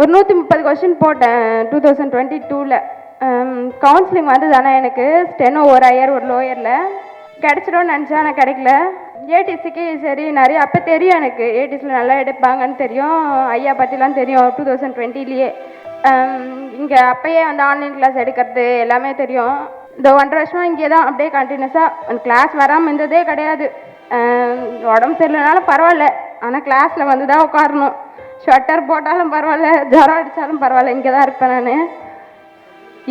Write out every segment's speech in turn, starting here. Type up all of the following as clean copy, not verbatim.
ஒரு 130 கொஸ்டின் போட்டேன் 2022ல். கவுன்சிலிங் வந்தது. ஆனால் எனக்கு ஸ்டெனோ ஒரு ஹையர் ஒரு லோயரில் கிடச்சிடும்னு நினச்சேன். ஆனால் கிடைக்கல. ஏடிசிக்கு சரி நிறைய அப்போ தெரியும் எனக்கு ஏடிஸில் நல்லா எடுப்பாங்கன்னு தெரியும். ஐயா பற்றிலாம் தெரியும் 2020லேயே. இங்கே அப்போயே வந்து ஆன்லைன் கிளாஸ் எடுக்கிறது எல்லாமே தெரியும். இந்த 1.5 வருஷமாக இங்கே தான் அப்படியே கண்டினியூஸாக கிளாஸ் வராமல் இருந்ததே கிடையாது. உடம்பு சரியில்லைனாலும் பரவாயில்ல, ஆனால் கிளாஸில் வந்து தான் உட்காரணும். ஸ்வெட்டர் போட்டாலும் பரவாயில்ல, ஜுரம் அடித்தாலும் பரவாயில்ல, இங்கே தான் இருப்பேன். நான்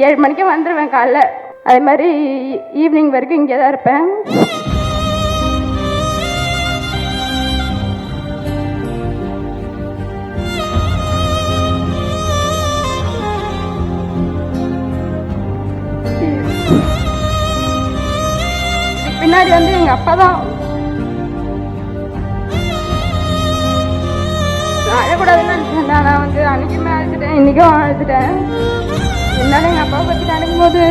7 மணிக்கு வந்துடுவேன் காலைல. அதே மாதிரி ஈவினிங் வரைக்கும் இங்கே தான் இருப்பேன். பின்னாடி வந்து எங்கள் அப்பா தான். அழக்கூடாதுன்னு நினச்சேன். நான் வந்து அன்றைக்குமே அழுதுட்டேன், இன்றைக்கும் அழுதுட்டேன். என்னால் எங்கள் அப்பாவை பற்றி நினைக்கும் போது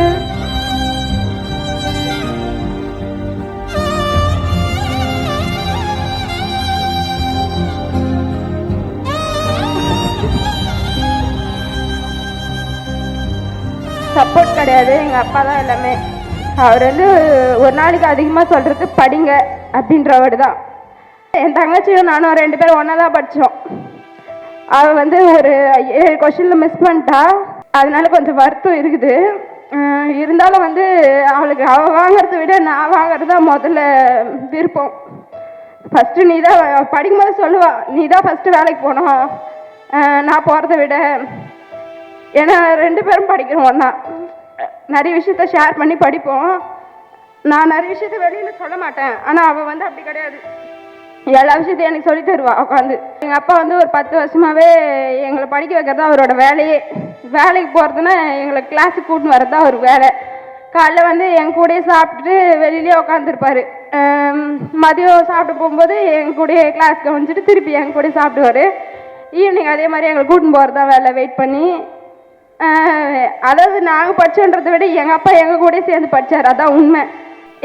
சப்போர்ட் கிடையாது. எங்கள் அப்பா தான் எல்லாமே. அவர் வந்து ஒரு நாளைக்கு அதிகமாக சொல்கிறது படிங்க அப்படின்ற வேர்டு தான். என் தங்கச்சியும் நானும் 2 பேரும் ஒன்றா தான் படித்தோம். அவள் வந்து ஒரு 7 கொஸ்டினில் மிஸ் பண்ணிட்டா. அதனால கொஞ்சம் வருத்தம் இருக்குது. இருந்தாலும் வந்து அவளுக்கு அவள் வாங்கிறத விட நான் வாங்கிறது தான் முதல்ல விருப்பம். ஃபஸ்ட்டு நீ தான் படிக்கும்போது சொல்லுவாள், நீ தான் ஃபஸ்ட்டு வேலைக்கு போகணும் நான் போகிறத விட. ஏன்னா 2 பேரும் படிக்கிறோம் ஒன்றா. நிறைய விஷயத்த ஷேர் பண்ணி படிப்போம். நான் நிறைய விஷயத்த வெளியில் சொல்ல மாட்டேன். ஆனால் அவள் வந்து அப்படி கிடையாது. எல்லா விஷயத்தையும் எனக்கு சொல்லி தருவா உட்காந்து. எங்கள் அப்பா வந்து ஒரு 10 வருஷமாகவே எங்களை படிக்க வைக்கிறது தான் அவரோட வேலையே. வேலைக்கு போகிறதுன்னா எங்களை கிளாஸுக்கு கூட்டின்னு வரது தான் அவர் வேலை. காலைல வந்து எங்கள் கூடயே சாப்பிட்டுட்டு வெளியிலே உட்காந்துருப்பார். மதியம் சாப்பிட்டு போகும்போது எங்கள் கூடயே கிளாஸ் கவனிச்சிட்டு திருப்பி எங்கள் கூடயே சாப்பிடுவார். ஈவினிங் அதே மாதிரி எங்களை கூட்டின்னு போகிறது தான் வேலை, வெயிட் பண்ணி. அதாவது நாங்கள் படித்தோன்றதை விட எங்கள் அப்பா எங்கள் கூட சேர்ந்து படித்தார், அதான் உண்மை.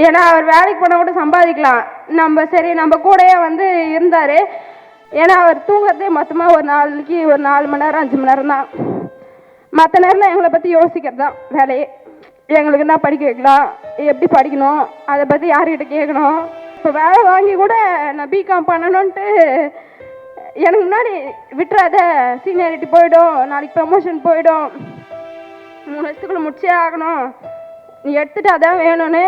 ஏன்னா அவர் வேலைக்கு போனால் கூட சம்பாதிக்கலாம். நம்ம கூடயே வந்து இருந்தார். ஏன்னா அவர் தூங்குறதே மொத்தமாக ஒரு நாளைக்கு ஒரு 4 மணி நேரம் 5 மணி நேரம் தான். மற்ற நேரத்தில் எங்களை பற்றி யோசிக்கிறது தான் வேலையே. எங்களுக்கு என்ன படிக்க வைக்கலாம், எப்படி படிக்கணும், அதை பற்றி யார்கிட்ட கேட்கணும். இப்போ வேலை வாங்கி கூட நான் பிகாம் பண்ணணுன்ட்டு எனக்கு முன்னாடி விட்டுறாத, சீனியாரிட்டி போயிடும், நாளைக்கு ப்ரமோஷன் போயிடும், 3 வருஷத்துக்குள்ளே முடிச்சே ஆகணும், நீ எடுத்துகிட்டு அதான் வேணும்னு.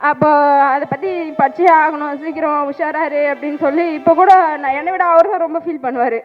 அப்போ அதை பற்றி படிச்சே ஆகணும், சீக்கிரம் உஷாராரு அப்படின்னு சொல்லி இப்போ கூட நான் என்னை விட அவர் தான் ரொம்ப ஃபீல் பண்ணுவார்.